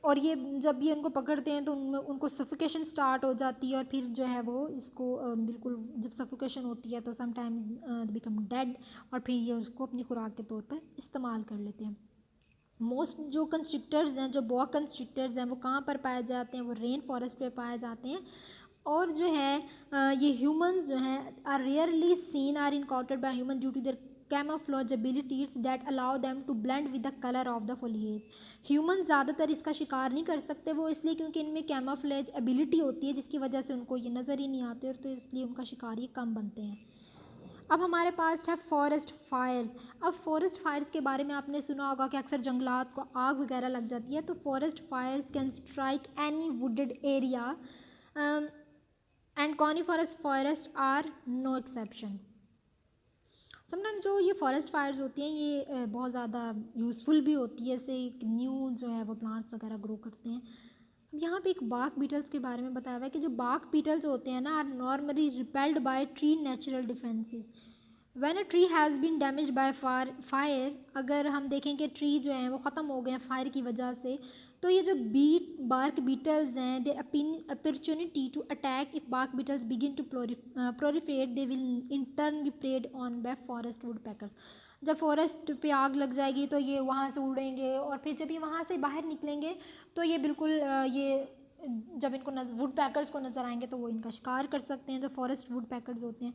और ये जब ये उनको पकड़ते हैं तो उनको सफोकेशन स्टार्ट हो जाती है और फिर जो है वो इसको बिल्कुल जब सफोकेशन होती है तो समटाइम्स बिकम डेड और फिर ये उसको अपनी खुराक के तौर पर इस्तेमाल कर लेते हैं। मोस्ट जो कंस्ट्रिक्टर्स हैं, जो बोआ कंस्ट्रिक्टर्स हैं, वो कहाँ पर पाए जाते हैं, वो रेन फॉरेस्ट पे पाए जाते हैं। और जो है ये ह्यूमंस जो हैं are rarely seen or encountered by human due to their camouflage abilities that allow them to blend with the colour of the foliage. Human ज़्यादातर इसका शिकार नहीं कर सकते वो इसलिए क्योंकि इनमें कैमोफ्लेज एबिलिटी होती है जिसकी वजह से उनको ये नज़र ही नहीं आते, और तो इसलिए उनका शिकार ये कम बनते हैं। अब हमारे पास है फॉरेस्ट फायर्स। अब फॉरेस्ट फायर्स के बारे में आपने सुना होगा कि अक्सर जंगलात को आग वगैरह लग जाती है, तो forest fires can strike any wooded area and coniferous forest are no exception. Sometimes जो ये फॉरेस्ट फायर्स होती हैं ये बहुत ज़्यादा यूज़फुल भी होती है, इससे एक न्यू जो है वो प्लांट्स वगैरह ग्रो करते हैं। अब यहाँ पे एक बार्क बीटल्स के बारे में बताया हुआ है कि जो बार्क बीटल्स होते हैं ना are normally repelled by tree natural defences. When a tree has been damage by fire, अगर हम देखें कि ट्री जो है वो ख़त्म हो गए हैं फायर की वजह से, तो ये जो बार्क बीटल्स हैं the opportunity to attack. If bark beetles begin to proliferate they will in turn be preyed on by forest woodpeckers. जब फॉरेस्ट पे आग लग जाएगी तो ये वहाँ से उड़ेंगे, और फिर जब ये वहाँ से बाहर निकलेंगे तो ये बिल्कुल ये जब इनको वुड पैकर्स को नज़र आएंगे तो वो इनका शिकार कर सकते हैं, जो फॉरेस्ट वुड पैकर्स होते हैं।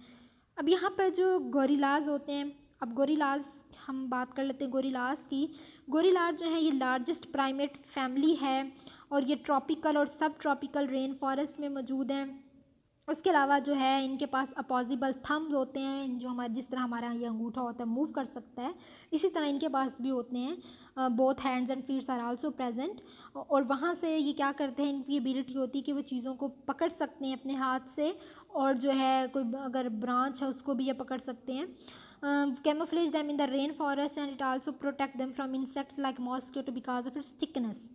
अब यहाँ पर जो गोरिलाज होते हैं, अब गोरिलाज हम बात कर लेते हैं गोरिलाज की। गोरिलाज जो है ये लार्जेस्ट प्राइमेट फैमिली है और ये ट्रॉपिकल और सब ट्रॉपिकल रेन फॉरेस्ट में मौजूद हैं। उसके अलावा जो है इनके पास अपोजिबल थम्स होते हैं, जो हमारे जिस तरह हमारा ये अंगूठा होता है मूव कर सकता है, इसी तरह इनके पास भी होते हैं। Both hands and feets are also present, और वहाँ से ये क्या करते हैं, इनकी एबिलिटी होती है कि वो चीज़ों को पकड़ सकते हैं अपने हाथ से, और जो है कोई अगर ब्रांच है उसको भी ये पकड़ सकते हैं। Camouflage them in the rain forest and it also protect them from insects like mosquito because of its thickness.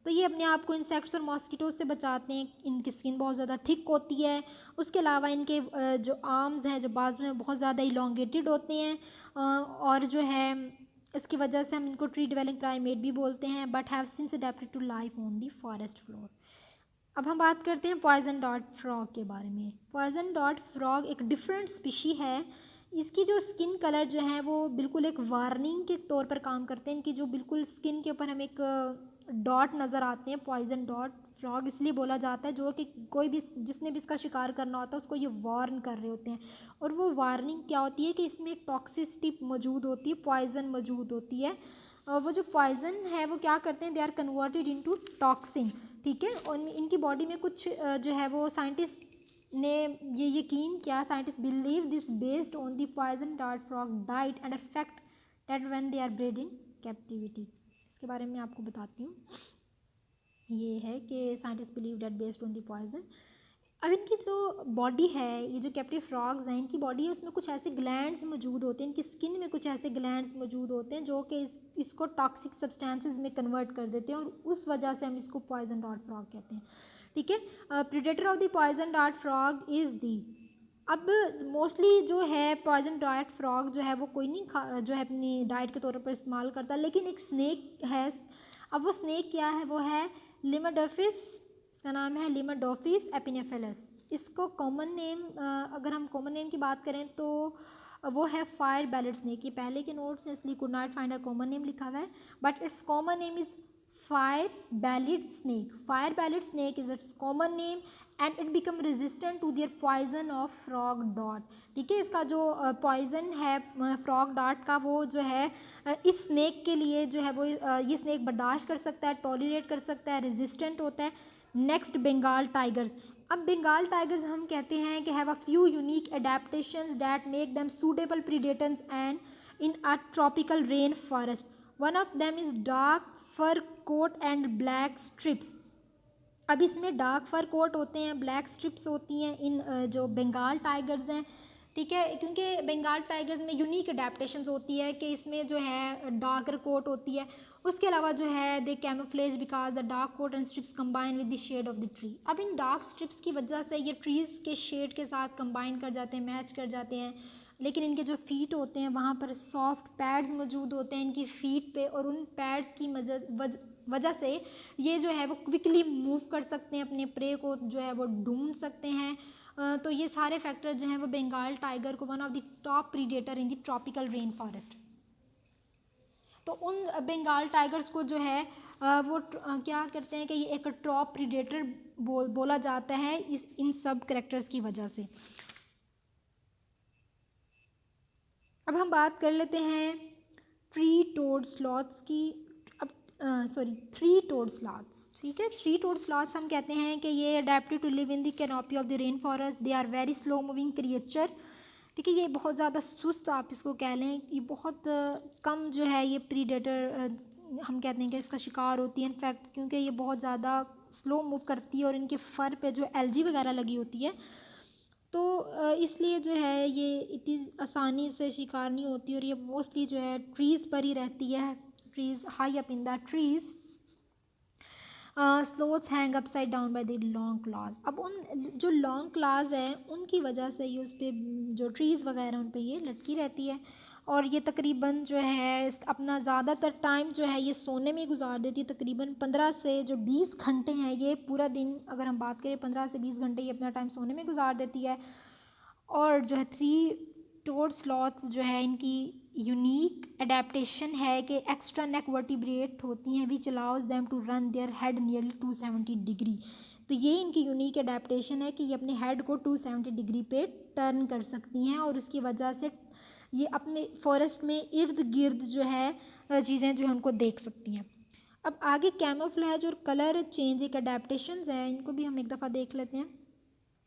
तो ये अपने आप को इंसेक्ट्स और मॉस्किटो से बचाते हैं, इनकी स्किन बहुत ज़्यादा थिक होती है। उसके अलावा इनके जो आर्म्स हैं, जो बाजू हैं, बहुत ज़्यादा इलोंगेटेड होते हैं, और जो है इसकी वजह से हम इनको ट्री डिवेलिंग प्राइमेट भी बोलते हैं, but have since adapted to life on the forest floor. अब हम बात करते हैं पॉइजन डॉट फ्रॉग के बारे में। पॉइजन डॉट फ्रॉग एक डिफरेंट स्पीशी है। इसकी जो स्किन कलर जो है वो बिल्कुल एक वार्निंग के तौर पर काम करते हैं। इनकी जो बिल्कुल स्किन के ऊपर हमें एक डॉट नज़र आते हैं, पॉइजन डॉट फ्रॉग इसलिए बोला जाता है, जो कि कोई भी जिसने भी इसका शिकार करना होता है उसको ये वार्न कर रहे होते हैं। और वो वार्निंग क्या होती है कि इसमें टॉक्सिसिटी मौजूद होती है, पॉइजन मौजूद होती है। वो जो पॉइजन है वो क्या करते हैं, they are converted into toxin, ठीक है। और इनकी बॉडी में कुछ जो है वो साइंटिस्ट ने ये यकीन किया, scientist believe this based on the poison dart frog diet and effect that when they are breed in captivity. इसके बारे में आपको बताती हूँ। ये है कि scientist believe that based on the poison. अब इनकी जो बॉडी है, ये जो कैप्टिव फ्रॉग्स हैं, इनकी बॉडी है उसमें कुछ ऐसे ग्लैंड्स मौजूद होते हैं, इनकी स्किन में कुछ ऐसे ग्लैंड्स मौजूद होते हैं जो कि इसको टॉक्सिक सब्सटेंसेस में कन्वर्ट कर देते हैं, और उस वजह से हम इसको पॉइजन डार्ट फ्रॉग कहते हैं, ठीक है। Predator of the poison dart frog is the. अब मोस्टली जो है पॉइजन डार्ट फ्रॉग जो है वो कोई नहीं जो है अपनी डाइट के तौर पर इस्तेमाल करता, लेकिन एक स्नेक है। अब वो स्नेक क्या है, वो है लिमाडोफिस, इसका नाम है लिमाडोफिस एपिनेफेलस। इसको कॉमन नेम अगर हम कॉमन नेम की बात करें तो वो है फायर बैलेट स्नेक। ये पहले के नोट्स हैं इसलिए could not find a common name लिखा हुआ है, but its common name is fire bellied snake. Fire bellied snake is its common name and it become resistant to their poison of frog डॉट, ठीक है। इसका जो पॉइजन है फ्रॉग डॉट का वो जो है इस स्नेक के लिए जो है वो ये स्नेक बर्दाश्त कर सकता है, टॉलरेट कर सकता है, रेजिस्टेंट होता है। Next Bengal tigers. अब बंगाल टाइगर्स हम कहते हैं कि have a few unique adaptations that make them suitable predators and in a tropical rain forest. One of them is dark fur coat and black stripes. अब इसमें डार्क फर कोट होते हैं, ब्लैक स्ट्रिप्स होती हैं इन जो बंगाल टाइगर्स हैं, ठीक है। क्योंकि बंगाल टाइगर्स में यूनिक अडेप्टेशंस होती है कि इसमें जो है डार्कर कोट होती है। उसके अलावा जो है they camouflage because the dark coat and stripes combine with the shade of the tree. अब इन डार्क स्ट्रिप्स की वजह से ये ट्रीज़ के शेड के साथ कंबाइन कर जाते हैं, मैच कर जाते हैं। लेकिन इनके जो फीट होते हैं वहाँ पर सॉफ्ट पैड्स मौजूद होते हैं इनकी फीट पे, और उन पैड्स की वजह से ये जो है वो क्विकली मूव कर सकते हैं, अपने प्रे को जो है वो ढूंढ सकते हैं। तो ये सारे फैक्टर जो हैं वो बंगाल टाइगर को one of the top predator in the tropical rain forest. तो उन बंगाल टाइगर्स को जो है क्या करते हैं कि ये एक टॉप प्रीडेटर बोला जाता है इन सब करेक्टर्स की वजह से। अब हम बात कर लेते हैं थ्री टोड स्लॉथ्स की। अब थ्री टोड स्लॉथ्स, ठीक है। थ्री टोड स्लॉथ्स हम कहते हैं कि ये adapted to live in the canopy of the rain forest. They are very slow moving creature, ठीक है। ये बहुत ज़्यादा सुस्त आप इसको कह लें, ये बहुत कम जो है ये प्रीडेटर हम कहते हैं कि इसका शिकार होती है इनफैक्ट, क्योंकि ये बहुत ज़्यादा स्लो मूव करती है और इनके फर पे जो एलजी वगैरह लगी होती है, तो इसलिए जो है ये इतनी आसानी से शिकार नहीं होती और ये मोस्टली जो है ट्रीज़ पर ही रहती है, trees high up in the trees. Sloths hang upside down by the long claws. अब उन जो लॉन्ग क्लॉज है उनकी वजह से ये उस पर जो ट्रीज़ वगैरह उन पर ये लटकी रहती है और ये तकरीबन जो है अपना ज़्यादातर टाइम जो है ये सोने में गुजार देती है। तकरीबन 15 से जो 20 घंटे हैं ये पूरा दिन, अगर हम बात करें 15 से 20 घंटे ये अपना टाइम सोने में गुजार देती है। और जो है थ्री टोड स्लॉथ्स जो है इनकी यूनिक एडेप्टेशन है कि एक्स्ट्रा नेक वर्टिब्रेट होती हैं which allows them to run their head nearly 270 degree. तो ये इनकी यूनिक एडेप्टेशन है कि ये अपने हेड को 270 डिग्री पे टर्न कर सकती हैं और उसकी वजह से ये अपने फॉरेस्ट में इर्द गिर्द जो है चीज़ें जो है उनको देख सकती हैं। अब आगे कैमोफ्लेज और कलर चेंज एक एडेप्टेशंस हैं, इनको भी हम एक दफ़ा देख लेते हैं।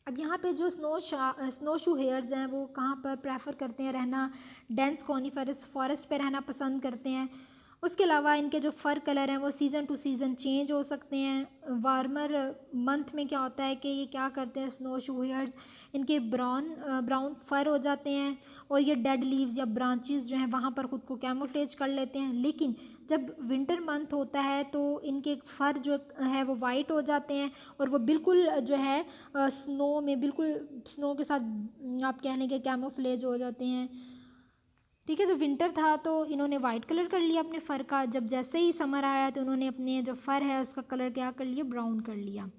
अब यहाँ पे जो स्नो शू हेयर्स हैं वो कहाँ पर प्रेफर करते हैं रहना, डेंस कॉनिफरस फॉरेस्ट पे रहना पसंद करते हैं। उसके अलावा इनके जो फ़र कलर हैं वो सीज़न टू सीज़न चेंज हो सकते हैं। वार्मर मंथ में क्या होता है कि ये क्या करते हैं स्नो शू हेयर्स, इनके ब्राउन फ़र हो जाते हैं और ये डेड लीव्स या ब्रांचेस जो हैं वहाँ पर ख़ुद को कैमोफ्लेज कर लेते हैं। लेकिन जब विंटर मंथ होता है तो इनके फ़र जो है वो वाइट हो जाते हैं और वो बिल्कुल जो है स्नो में बिल्कुल स्नो के साथ आप कहने के कैमोफ्लेज हो जाते हैं, ठीक है। जो विंटर था तो इन्होंने वाइट कलर कर लिया अपने फ़र का, जब जैसे ही समर आया तो उन्होंने अपने जो फ़र है उसका कलर क्या कर लिया, ब्राउन कर लिया।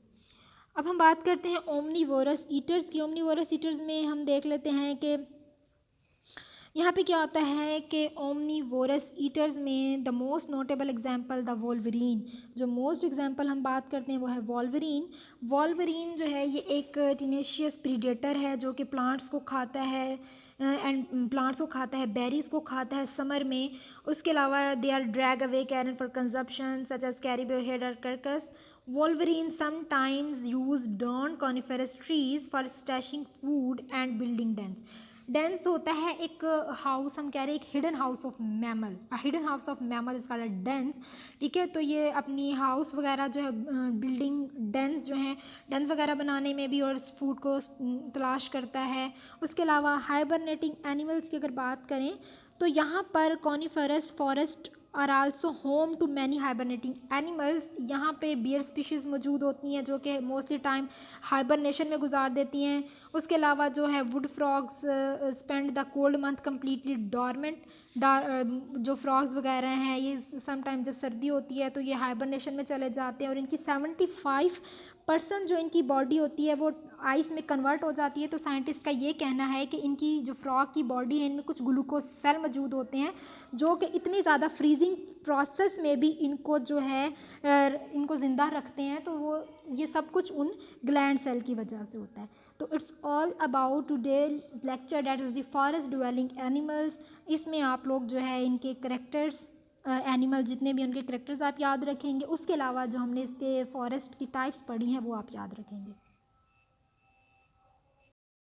अब हम बात करते हैं ओमनीवोरस ईटर्स की। ओमनीवोरस ईटर्स में हम देख लेते हैं कि यहाँ पे क्या होता है कि ओमनीवोरस ईटर्स में the most notable example the Wolverine. जो मोस्ट एग्जांपल हम बात करते हैं वो है वोल्वरीन। वोल्वरीन जो है ये एक टीनेशियस प्रीडेटर है जो कि प्लांट्स को खाता है बेरीज को खाता है समर में। उसके अलावा they are drag away carrion for consumption such as caribou head और carcass. Wolverine sometimes use down coniferous trees for stashing food and building dens. Dens होता है एक हाउस, हम कह रहे हैं एक hidden house of mammal, hidden house of mammal is called dens, ठीक है। तो ये अपनी हाउस वगैरह जो है बिल्डिंग डेंस जो है डेंस वगैरह बनाने में भी और फूड को तलाश करता है। उसके अलावा हाइबरनेटिंग एनिमल्स की अगर बात करें तो यहाँ पर coniferous forest are also home to many hibernating animals. यहाँ पे बियर स्पीशीज़ मौजूद होती हैं जो कि मोस्टली टाइम हाइबरनेशन में गुजार देती हैं। उसके अलावा जो है would frogs spend the cold month completely dormant. जो फ्रॉग्स वगैरह हैं ये समटाइम जब सर्दी होती है तो ये हाइबरनेशन में चले जाते हैं और इनकी 75% जो इनकी बॉडी होती है वो आइस में कन्वर्ट हो जाती है। तो साइंटिस्ट का ये कहना है कि इनकी जो फ्रॉग की बॉडी है इनमें कुछ ग्लूकोज सेल मौजूद होते हैं जो कि इतनी ज़्यादा फ्रीजिंग प्रोसेस में भी इनको जो है इनको ज़िंदा रखते हैं। तो वो ये सब कुछ उन ग्लैंड सेल की वजह से होता है। तो it's all about today lecture that is the forest dwelling animals. इसमें आप लोग जो है इनके करेक्टर्स एनिमल जितने भी उनके करेक्टर्स आप याद रखेंगे। उसके अलावा जो हमने इसके फॉरेस्ट की टाइप्स पढ़ी हैं वो आप याद रखेंगे।